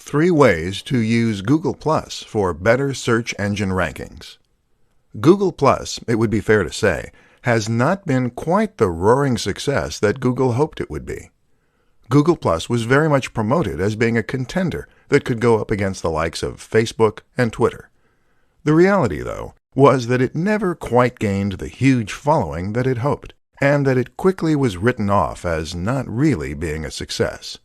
3 ways to use Google Plus for better search engine rankings. Google Plus, it would be fair to say, has not been quite the roaring success that Google hoped it would be. Google Plus was very much promoted as being a contender that could go up against the likes of Facebook and Twitter. The reality, though, was that it never quite gained the huge following that it hoped, and that it quickly was written off as not really being a success.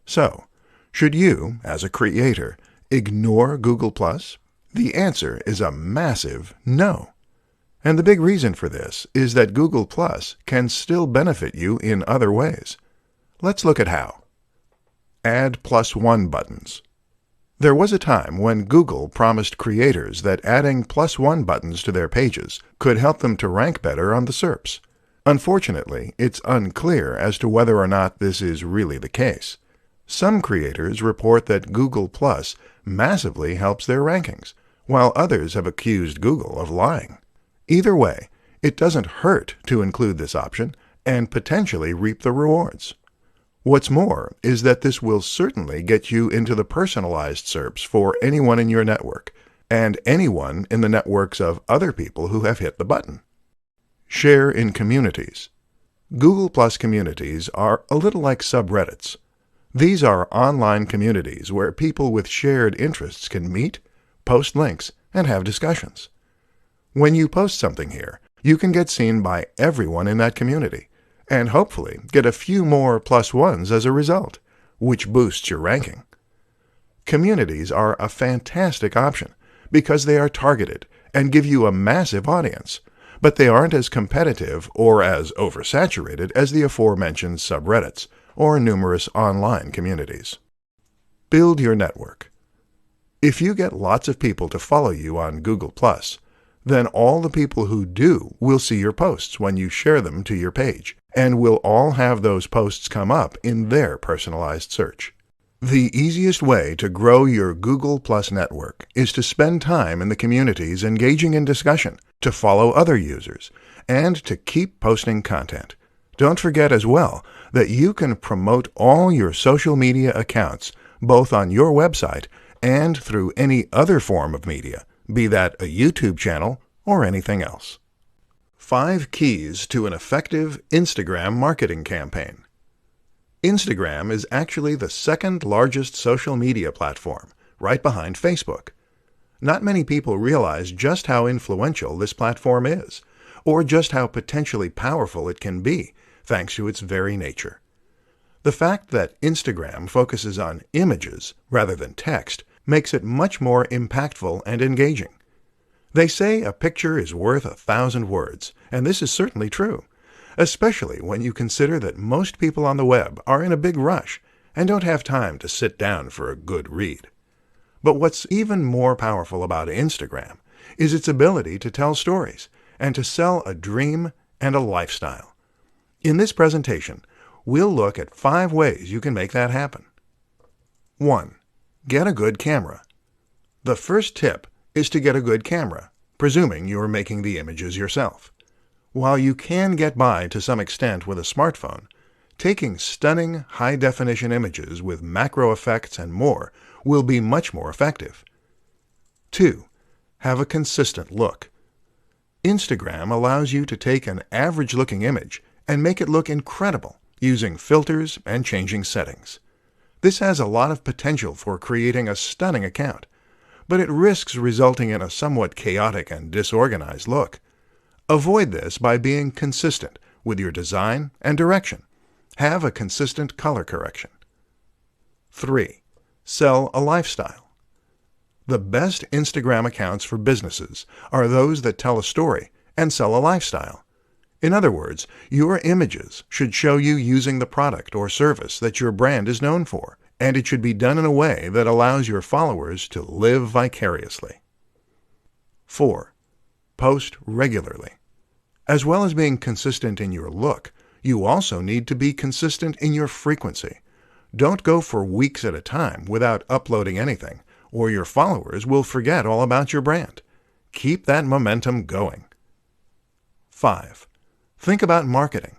So, should you, as a creator, ignore Google Plus? The answer is a massive no. And the big reason for this is that Google Plus can still benefit you in other ways. Let's look at how. Add +1 buttons. There was a time when Google promised creators that adding +1 buttons to their pages could help them to rank better on the SERPs. Unfortunately, it's unclear as to whether or not this is really the case. Some creators report that Google Plus massively helps their rankings, while others have accused Google of lying. Either way, it doesn't hurt to include this option and potentially reap the rewards. What's more is that this will certainly get you into the personalized SERPs for anyone in your network, and anyone in the networks of other people who have hit the button. Share in communities. Google Plus communities are a little like subreddits. These are online communities where people with shared interests can meet, post links, and have discussions. When you post something here, you can get seen by everyone in that community, and hopefully get a few more +1s as a result, which boosts your ranking. Communities are a fantastic option because they are targeted and give you a massive audience, but they aren't as competitive or as oversaturated as the aforementioned subreddits or numerous online communities. Build your network. If you get lots of people to follow you on Google+, then all the people who do will see your posts when you share them to your page, and will all have those posts come up in their personalized search. The easiest way to grow your Google Plus network is to spend time in the communities engaging in discussion, to follow other users, and to keep posting content. Don't forget as well that you can promote all your social media accounts, both on your website and through any other form of media, be that a YouTube channel or anything else. 5 keys to an effective Instagram marketing campaign. Instagram is actually the second largest social media platform, right behind Facebook. Not many people realize just how influential this platform is, or just how potentially powerful it can be, thanks to its very nature. The fact that Instagram focuses on images rather than text makes it much more impactful and engaging. They say a picture is worth 1,000 words, and this is certainly true, especially when you consider that most people on the web are in a big rush and don't have time to sit down for a good read. But what's even more powerful about Instagram is its ability to tell stories and to sell a dream and a lifestyle. In this presentation, we'll look at 5 ways you can make that happen. 1. Get a good camera. The first tip is to get a good camera, presuming you're making the images yourself. While you can get by to some extent with a smartphone, taking stunning high-definition images with macro effects and more will be much more effective. 2. Have a consistent look. Instagram allows you to take an average-looking image and make it look incredible using filters and changing settings. This has a lot of potential for creating a stunning account, but it risks resulting in a somewhat chaotic and disorganized look. Avoid this by being consistent with your design and direction. Have a consistent color correction. 3. Sell a lifestyle. The best Instagram accounts for businesses are those that tell a story and sell a lifestyle. In other words, your images should show you using the product or service that your brand is known for, and it should be done in a way that allows your followers to live vicariously. 4. Post regularly. As well as being consistent in your look, you also need to be consistent in your frequency. Don't go for weeks at a time without uploading anything, or your followers will forget all about your brand. Keep that momentum going. 5. Think about marketing.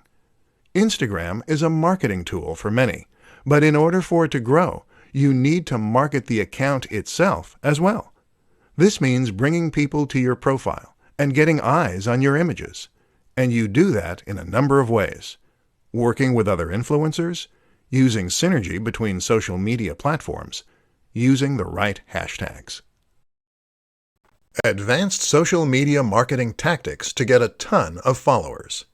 Instagram is a marketing tool for many, but in order for it to grow, you need to market the account itself as well. This means bringing people to your profile and getting eyes on your images. And you do that in a number of ways. Working with other influencers, using synergy between social media platforms, using the right hashtags. Advanced social media marketing tactics to get a ton of followers.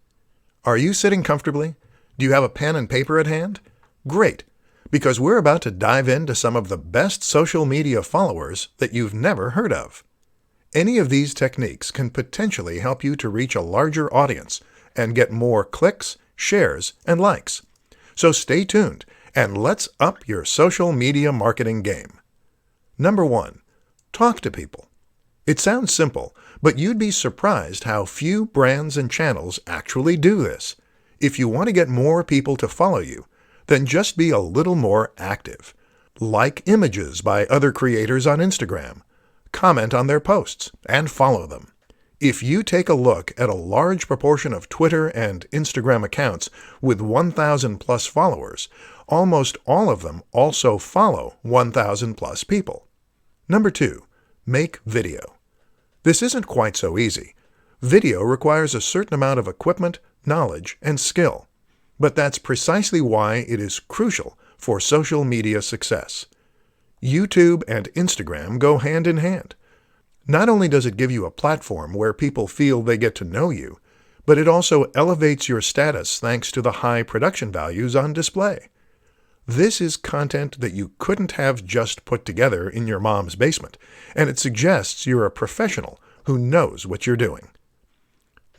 Are you sitting comfortably? Do you have a pen and paper at hand? Great, because we're about to dive into some of the best social media followers that you've never heard of. Any of these techniques can potentially help you to reach a larger audience and get more clicks, shares, and likes. So stay tuned and let's up your social media marketing game. Number 1. Talk to people. It sounds simple, but you'd be surprised how few brands and channels actually do this. If you want to get more people to follow you, then just be a little more active. Like images by other creators on Instagram, comment on their posts, and follow them. If you take a look at a large proportion of Twitter and Instagram accounts with 1,000 plus followers, almost all of them also follow 1,000 plus people. Number 2. Make video. This isn't quite so easy. Video requires a certain amount of equipment, knowledge, and skill. But that's precisely why it is crucial for social media success. YouTube and Instagram go hand in hand. Not only does it give you a platform where people feel they get to know you, but it also elevates your status thanks to the high production values on display. This is content that you couldn't have just put together in your mom's basement, and it suggests you're a professional who knows what you're doing.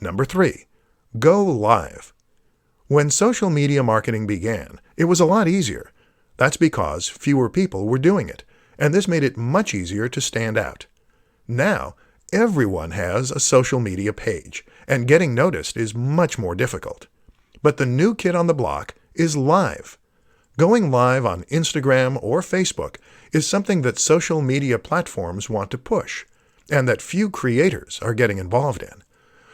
Number 3. Go live. When social media marketing began, it was a lot easier. That's because fewer people were doing it, and this made it much easier to stand out. Now, everyone has a social media page, and getting noticed is much more difficult. But the new kid on the block is live. Going live on Instagram or Facebook is something that social media platforms want to push, and that few creators are getting involved in.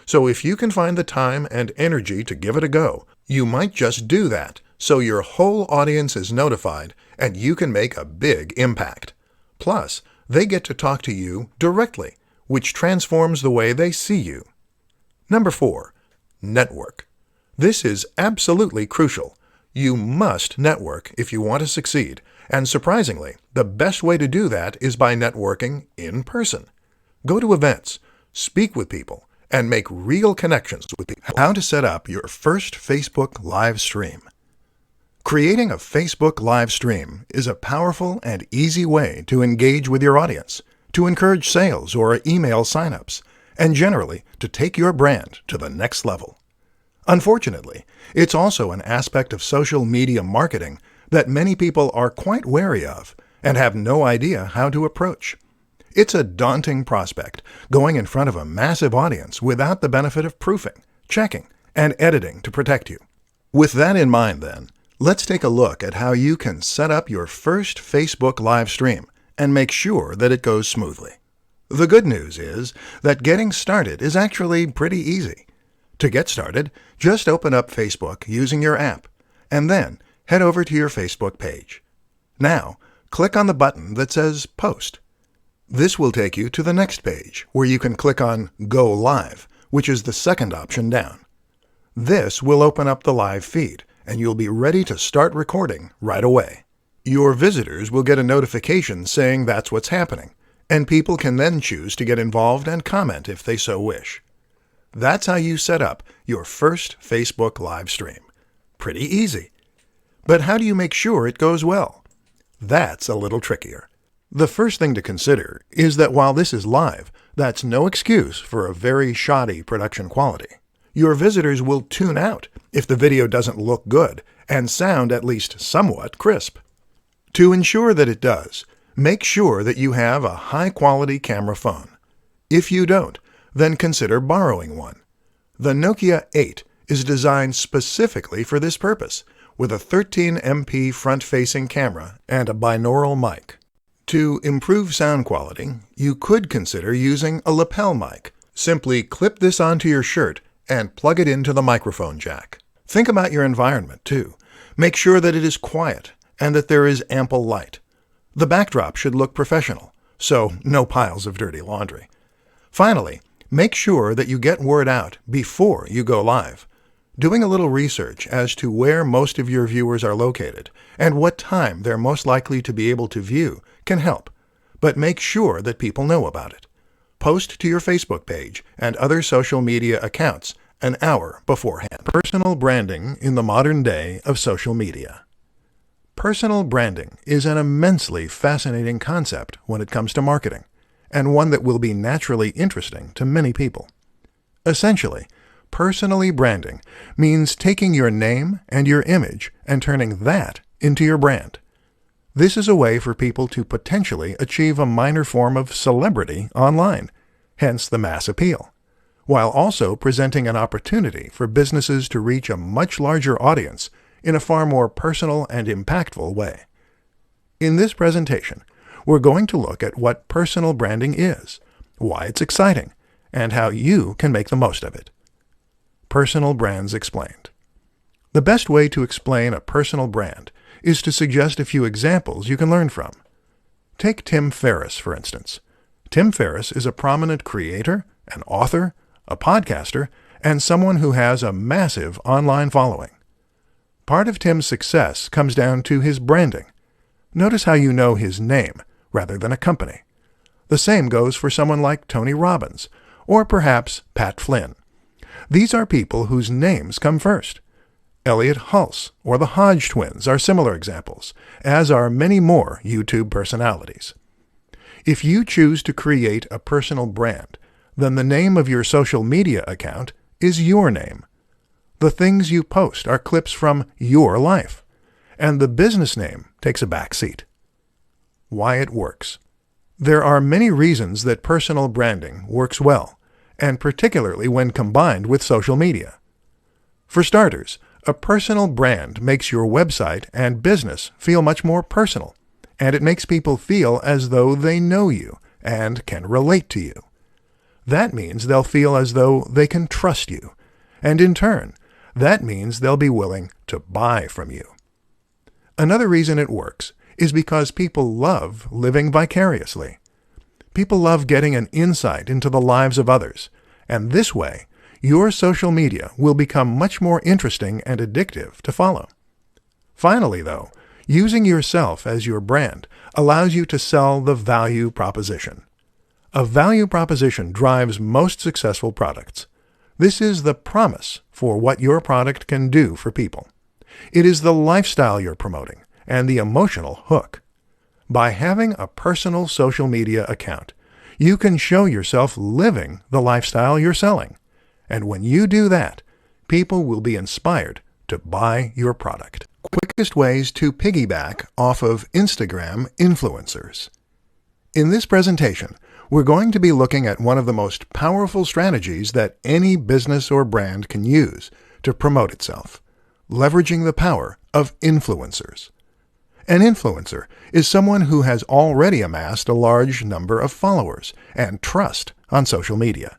So if you can find the time and energy to give it a go, you might just do that, so your whole audience is notified and you can make a big impact. Plus, they get to talk to you directly, which transforms the way they see you. Number 4. Network. This is absolutely crucial. You must network if you want to succeed, and surprisingly, the best way to do that is by networking in person. Go to events, speak with people, and make real connections with people. How to set up your first Facebook live stream. Creating a Facebook live stream is a powerful and easy way to engage with your audience, to encourage sales or email signups, and generally to take your brand to the next level. Unfortunately, it's also an aspect of social media marketing that many people are quite wary of and have no idea how to approach. It's a daunting prospect, going in front of a massive audience without the benefit of proofing, checking, and editing to protect you. With that in mind, then, let's take a look at how you can set up your first Facebook live stream and make sure that it goes smoothly. The good news is that getting started is actually pretty easy. To get started, just open up Facebook using your app, and then head over to your Facebook page. Now, click on the button that says Post. This will take you to the next page, where you can click on Go Live, which is the second option down. This will open up the live feed, and you'll be ready to start recording right away. Your visitors will get a notification saying that's what's happening, and people can then choose to get involved and comment if they so wish. That's how you set up your first Facebook live stream. Pretty easy. But how do you make sure it goes well? That's a little trickier. The first thing to consider is that while this is live, that's no excuse for a very shoddy production quality. Your visitors will tune out if the video doesn't look good and sound at least somewhat crisp. To ensure that it does, make sure that you have a high-quality camera phone. If you don't, then consider borrowing one. The Nokia 8 is designed specifically for this purpose, with a 13MP front-facing camera and a binaural mic. To improve sound quality, you could consider using a lapel mic. Simply clip this onto your shirt and plug it into the microphone jack. Think about your environment, too. Make sure that it is quiet and that there is ample light. The backdrop should look professional, so no piles of dirty laundry. Finally, make sure that you get word out before you go live. Doing a little research as to where most of your viewers are located and what time they're most likely to be able to view can help, but make sure that people know about it. Post to your Facebook page and other social media accounts an hour beforehand. Personal branding in the modern day of social media. Personal branding is an immensely fascinating concept when it comes to marketing, and one that will be naturally interesting to many people. Essentially, personally branding means taking your name and your image and turning that into your brand. This is a way for people to potentially achieve a minor form of celebrity online, hence the mass appeal, while also presenting an opportunity for businesses to reach a much larger audience in a far more personal and impactful way. In this presentation, we're going to look at what personal branding is, why it's exciting, and how you can make the most of it. Personal brands explained. The best way to explain a personal brand is to suggest a few examples you can learn from. Take Tim Ferriss, for instance. Tim Ferriss is a prominent creator, an author, a podcaster, and someone who has a massive online following. Part of Tim's success comes down to his branding. Notice how you know his name rather than a company. The same goes for someone like Tony Robbins, or perhaps Pat Flynn. These are people whose names come first. Elliot Hulse or the Hodge twins are similar examples, as are many more YouTube personalities. If you choose to create a personal brand, then the name of your social media account is your name. The things you post are clips from your life, and the business name takes a back seat. Why it works. There are many reasons that personal branding works well, and particularly when combined with social media. For starters, a personal brand makes your website and business feel much more personal, and it makes people feel as though they know you and can relate to you. That means they'll feel as though they can trust you, and in turn, that means they'll be willing to buy from you. Another reason it works is because people love living vicariously. People love getting an insight into the lives of others, and this way, your social media will become much more interesting and addictive to follow. Finally, though, using yourself as your brand allows you to sell the value proposition. A value proposition drives most successful products. This is the promise for what your product can do for people. It is the lifestyle you're promoting and the emotional hook. By having a personal social media account, you can show yourself living the lifestyle you're selling. And when you do that, people will be inspired to buy your product. Quickest ways to piggyback off of Instagram influencers. In this presentation, we're going to be looking at one of the most powerful strategies that any business or brand can use to promote itself, leveraging the power of influencers. An influencer is someone who has already amassed a large number of followers and trust on social media.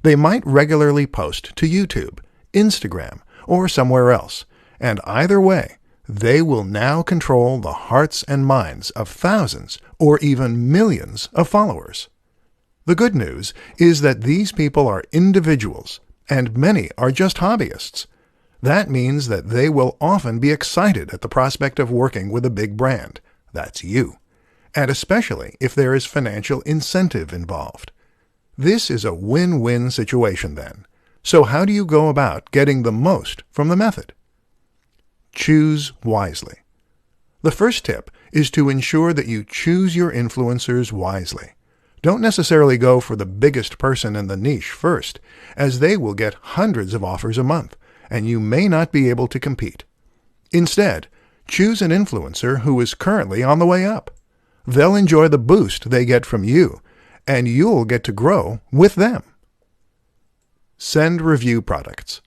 They might regularly post to YouTube, Instagram, or somewhere else, and either way, they will now control the hearts and minds of thousands or even millions of followers. The good news is that these people are individuals, and many are just hobbyists. That means that they will often be excited at the prospect of working with a big brand. That's you. And especially if there is financial incentive involved. This is a win-win situation then. So how do you go about getting the most from the method? Choose wisely. The first tip is to ensure that you choose your influencers wisely. Don't necessarily go for the biggest person in the niche first, as they will get hundreds of offers a month, and you may not be able to compete. Instead, choose an influencer who is currently on the way up. They'll enjoy the boost they get from you, and you'll get to grow with them. Send review products.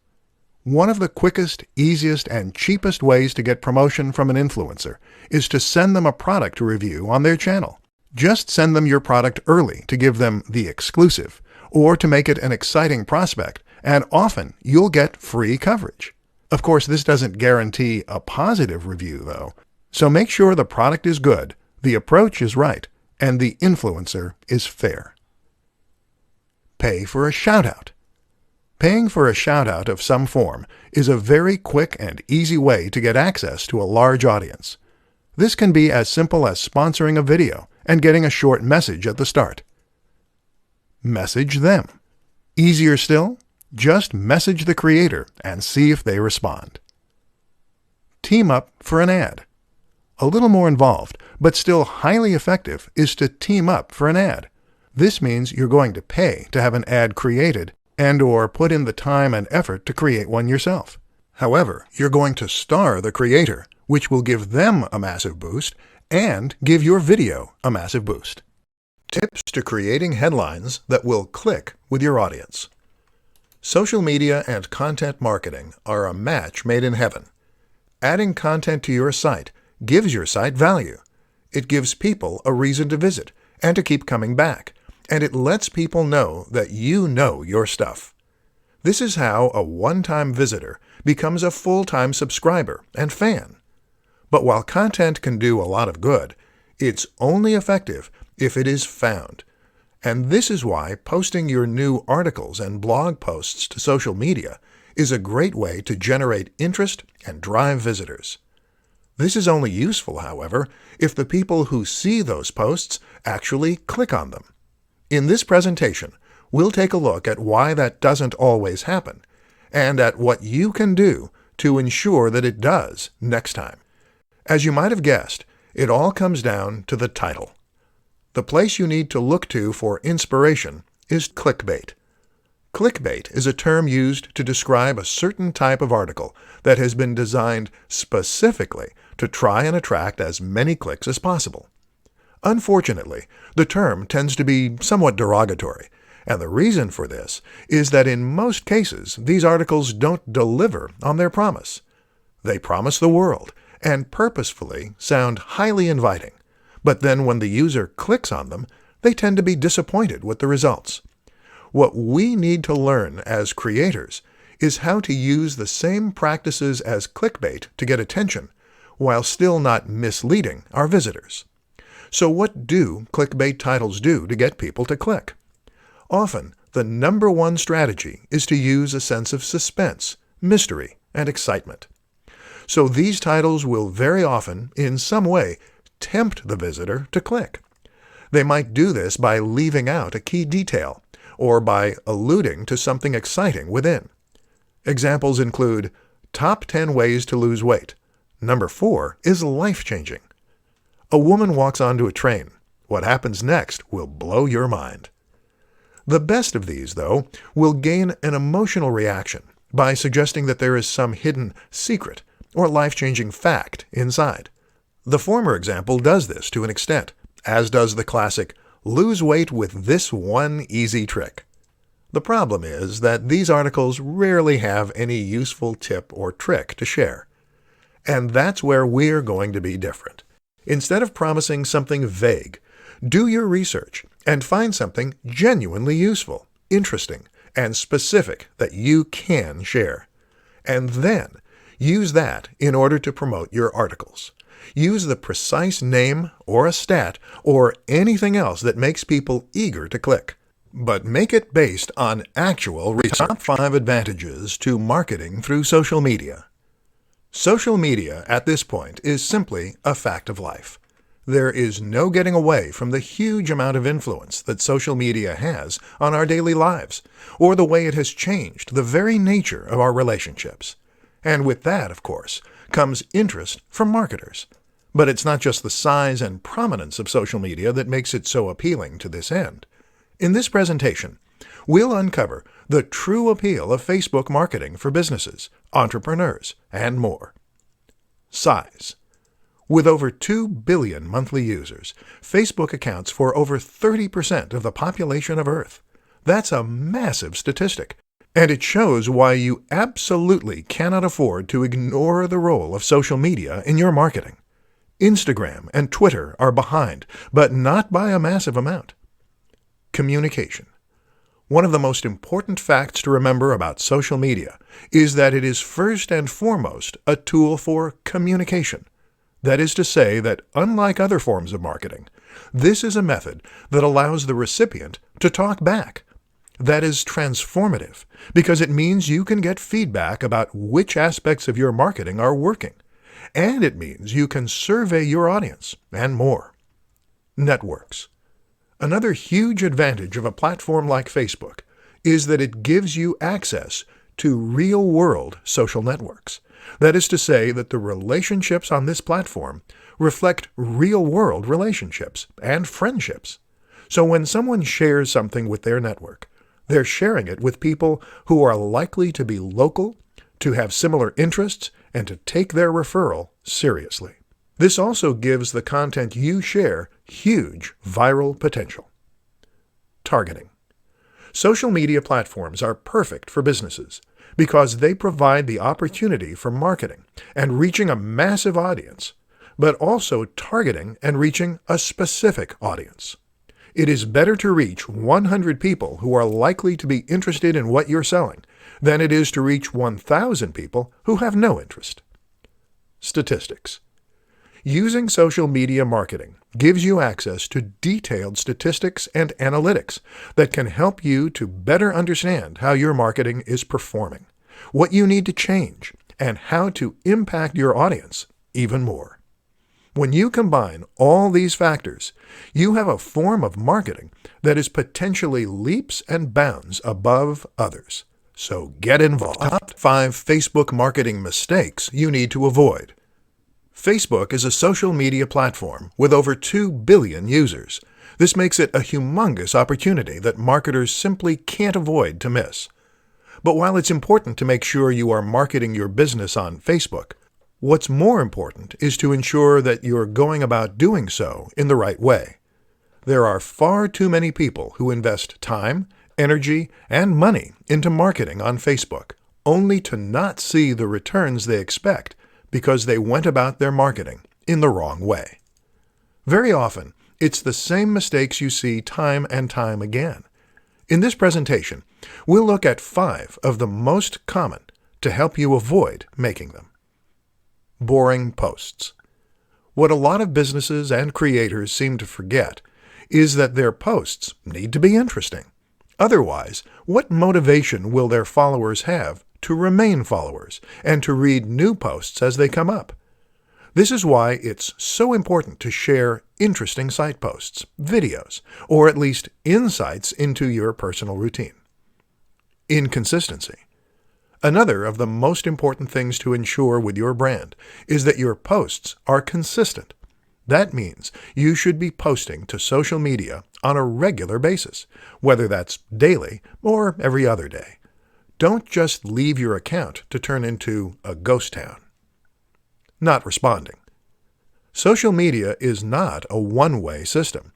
One of the quickest, easiest, and cheapest ways to get promotion from an influencer is to send them a product review on their channel. Just send them your product early to give them the exclusive, or to make it an exciting prospect, and often you'll get free coverage. Of course, this doesn't guarantee a positive review, though, so make sure the product is good The approach is right, and the influencer is fair. Pay for a shout-out. Paying for a shout-out of some form is a very quick and easy way to get access to a large audience. This can be as simple as sponsoring a video and getting a short message at the start. Message them. Easier still, just message the creator and see if they respond. Team up for an ad. A little more involved, but still highly effective, is to team up for an ad. This means you're going to pay to have an ad created and/or put in the time and effort to create one yourself. However, you're going to star the creator, which will give them a massive boost and give your video a massive boost. Tips to creating headlines that will click with your audience. Social media and content marketing are a match made in heaven. Adding content to your site gives your site value. It gives people a reason to visit and to keep coming back, and it lets people know that you know your stuff. This is how a one-time visitor becomes a full-time subscriber and fan. But while content can do a lot of good, it's only effective if it is found. And this is why posting your new articles and blog posts to social media is a great way to generate interest and drive visitors. This is only useful, however, if the people who see those posts actually click on them. In this presentation, we'll take a look at why that doesn't always happen, and at what you can do to ensure that it does next time. As you might have guessed, it all comes down to the title. The place you need to look to for inspiration is clickbait. Clickbait is a term used to describe a certain type of article that has been designed specifically to try and attract as many clicks as possible. Unfortunately, the term tends to be somewhat derogatory, and the reason for this is that in most cases these articles don't deliver on their promise. They promise the world and purposefully sound highly inviting, but then when the user clicks on them, they tend to be disappointed with the results. What we need to learn as creators is how to use the same practices as clickbait to get attention, while still not misleading our visitors. So what do clickbait titles do to get people to click? Often, the number one strategy is to use a sense of suspense, mystery, and excitement. So these titles will very often, in some way, tempt the visitor to click. They might do this by leaving out a key detail, or by alluding to something exciting within. Examples include, Top 10 Ways to Lose Weight. Number 4 is life-changing. A woman walks onto a train. What happens next will blow your mind. The best of these, though, will gain an emotional reaction by suggesting that there is some hidden secret or life-changing fact inside. The former example does this to an extent, as does the classic, lose weight with this one easy trick. The problem is that these articles rarely have any useful tip or trick to share. And that's where we're going to be different. Instead of promising something vague, do your research and find something genuinely useful, interesting, and specific that you can share. And then use that in order to promote your articles. Use the precise name or a stat or anything else that makes people eager to click. But make it based on actual research. Top 5 advantages to marketing through social media. Social media at this point is simply a fact of life. There is no getting away from the huge amount of influence that social media has on our daily lives, or the way it has changed the very nature of our relationships. And with that, of course, comes interest from marketers. But it's not just the size and prominence of social media that makes it so appealing to this end. In this presentation, we'll uncover the true appeal of Facebook marketing for businesses, entrepreneurs, and more. Size. With over 2 billion monthly users, Facebook accounts for over 30% of the population of Earth. That's a massive statistic, and it shows why you absolutely cannot afford to ignore the role of social media in your marketing. Instagram and Twitter are behind, but not by a massive amount. Communication. One of the most important facts to remember about social media is that it is first and foremost a tool for communication. That is to say that, unlike other forms of marketing, this is a method that allows the recipient to talk back. That is transformative because it means you can get feedback about which aspects of your marketing are working, and it means you can survey your audience and more. Networks. Another huge advantage of a platform like Facebook is that it gives you access to real-world social networks. That is to say that the relationships on this platform reflect real-world relationships and friendships. So when someone shares something with their network, they're sharing it with people who are likely to be local, to have similar interests, and to take their referral seriously. This also gives the content you share huge viral potential. Targeting. Social media platforms are perfect for businesses because they provide the opportunity for marketing and reaching a massive audience, but also targeting and reaching a specific audience. It is better to reach 100 people who are likely to be interested in what you're selling than it is to reach 1,000 people who have no interest. Statistics. Using social media marketing gives you access to detailed statistics and analytics that can help you to better understand how your marketing is performing, what you need to change, and how to impact your audience even more. When you combine all these factors, you have a form of marketing that is potentially leaps and bounds above others. So get involved. Top 5 Facebook marketing mistakes you need to avoid. Facebook is a social media platform with over 2 billion users. This makes it a humongous opportunity that marketers simply can't afford to miss. But while it's important to make sure you are marketing your business on Facebook, what's more important is to ensure that you're going about doing so in the right way. There are far too many people who invest time, energy, and money into marketing on Facebook, only to not see the returns they expect because they went about their marketing in the wrong way. Very often, it's the same mistakes you see time and time again. In this presentation, we'll look at 5 of the most common to help you avoid making them. Boring posts. What a lot of businesses and creators seem to forget is that their posts need to be interesting. Otherwise, what motivation will their followers have to remain followers and to read new posts as they come up? This is why it's so important to share interesting site posts, videos, or at least insights into your personal routine. Inconsistency. Another of the most important things to ensure with your brand is that your posts are consistent. That means you should be posting to social media on a regular basis, whether that's daily or every other day. Don't just leave your account to turn into a ghost town. Not responding. Social media is not a one-way system.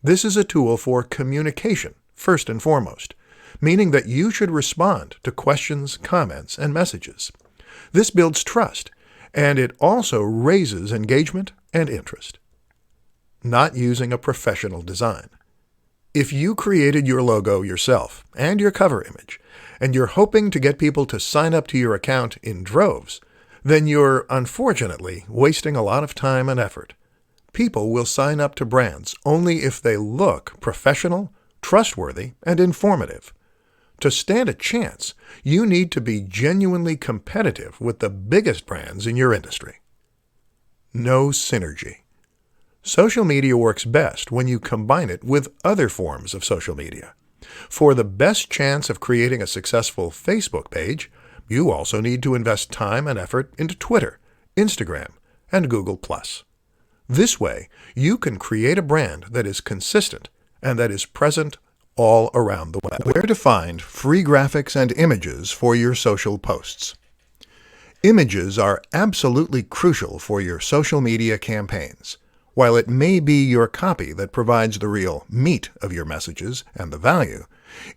This is a tool for communication, first and foremost, meaning that you should respond to questions, comments, and messages. This builds trust, and it also raises engagement and interest. Not using a professional design. If you created your logo yourself and your cover image, and you're hoping to get people to sign up to your account in droves, then you're unfortunately wasting a lot of time and effort. People will sign up to brands only if they look professional, trustworthy, and informative. To stand a chance, you need to be genuinely competitive with the biggest brands in your industry. No synergy. Social media works best when you combine it with other forms of social media. For the best chance of creating a successful Facebook page, you also need to invest time and effort into Twitter, Instagram, and Google+. This way, you can create a brand that is consistent and that is present all around the web. Where to find free graphics and images for your social posts. Images are absolutely crucial for your social media campaigns. While it may be your copy that provides the real meat of your messages and the value,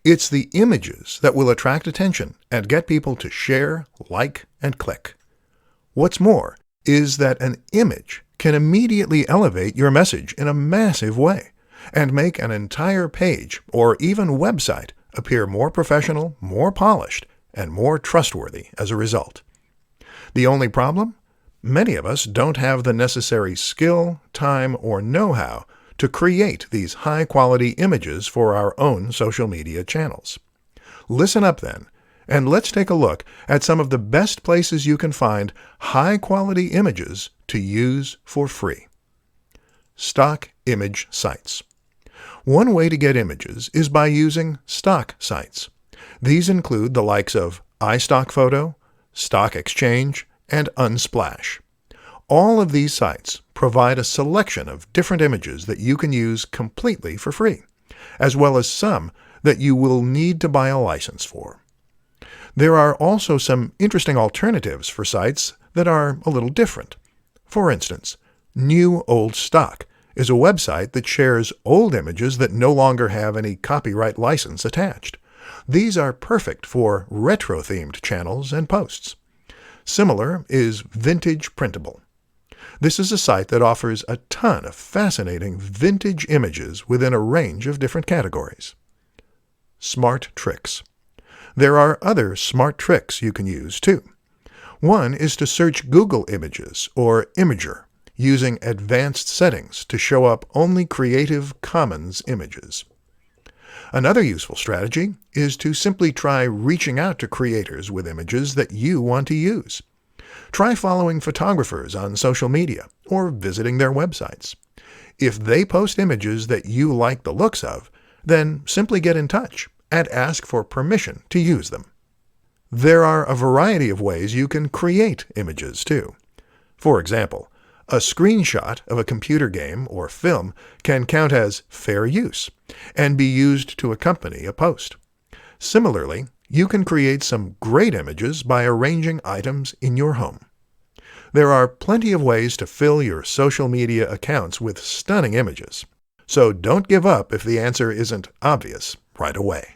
it's the images that will attract attention and get people to share, like, and click. What's more is that an image can immediately elevate your message in a massive way and make an entire page or even website appear more professional, more polished, and more trustworthy as a result. The only problem? Many of us don't have the necessary skill, time, or know-how to create these high-quality images for our own social media channels. Listen up then, and let's take a look at some of the best places you can find high-quality images to use for free. Stock image sites. One way to get images is by using stock sites. These include the likes of iStockPhoto, Stock Exchange, and Unsplash. All of these sites provide a selection of different images that you can use completely for free, as well as some that you will need to buy a license for. There are also some interesting alternatives for sites that are a little different. For instance, New Old Stock is a website that shares old images that no longer have any copyright license attached. These are perfect for retro-themed channels and posts. Similar is Vintage Printable. This is a site that offers a ton of fascinating vintage images within a range of different categories. Smart Tricks. There are other smart tricks you can use too. One is to search Google Images or Imager using advanced settings to show up only Creative Commons images. Another useful strategy is to simply try reaching out to creators with images that you want to use. Try following photographers on social media or visiting their websites. If they post images that you like the looks of, then simply get in touch and ask for permission to use them. There are a variety of ways you can create images too. For example, a screenshot of a computer game or film can count as fair use and be used to accompany a post. Similarly, you can create some great images by arranging items in your home. There are plenty of ways to fill your social media accounts with stunning images, so don't give up if the answer isn't obvious right away.